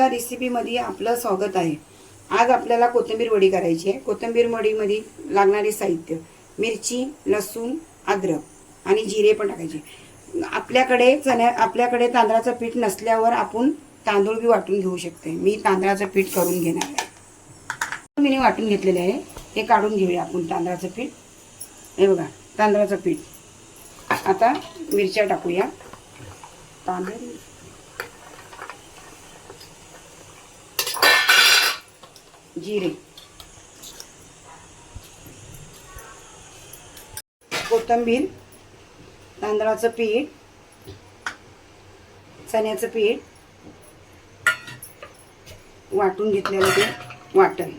माझ्या रेसिपीमध्ये आपलं स्वागत आहे। आज आपल्याला कोथिंबीर वडी करायची आहे। कोथिंबीर वडीमध्ये लागणारे साहित्य मिरची, लसूण, अद्रक आणि जिरे पण टाकायचे। आपल्याकडे तांदळाचं पीठ नसल्यावर आपण तांदूळ बी वाटून घेऊ शकते। मी तांदळाचं पीठ करून घेणार आहे। मी वाटून घेतलेले आहे, हे काढून घेऊया आपण तांदळाचं पीठ। हे बघा तांदळाचं पीठ। आता मिरच्या टाकूया। तांदूळ, जिरे, कोथिंबीर, तांदळाचं पीठ, चण्याचं पीठ वाटून घेतलेलं ते वाटण,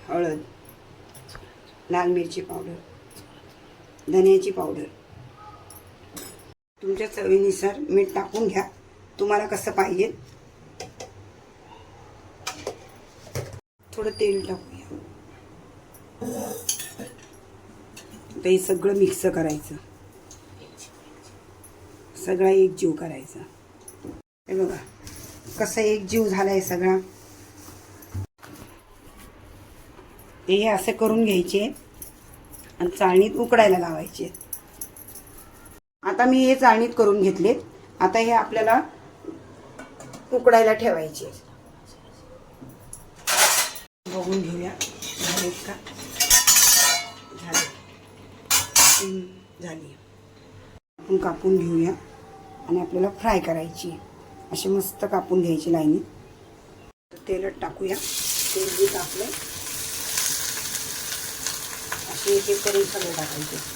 हळद, लाल मिरची पावडर, धन्याची पावडर, तुमच्या चवीनुसार मीठ टाकून घ्या, तुम्हाला कसं पाहिजे। थोडं तेल टाकूया। आता हे सगळं मिक्स करायचं, सगळा एकजीव करायचा। हे बघा कसं एकजीव झालाय सगळा। हे असे करून घ्यायचे आणि चाळणीत उकडायला लावायचे। आता मी हे चाळणीत करून घेतले। आता हे आपल्याला उकडायला ठेवायचे। बघून घेऊया झालेत का। झाली। आपण कापून घेऊया आणि आपल्याला फ्राय करायची। असे मस्त कापून घ्यायची लाईनी। तेलात टाकूया। तेल बी टाकलं, असे एक एक करून सगळे टाकायचे।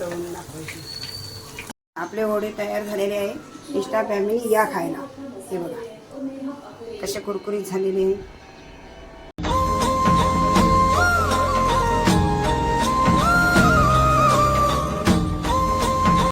तळून दाखवायचे। आपले वडे तयार झालेले आहे। इंस्टा फॅमिली या खायला। हे बघा कसे कुरकुरीत झालेले आहे।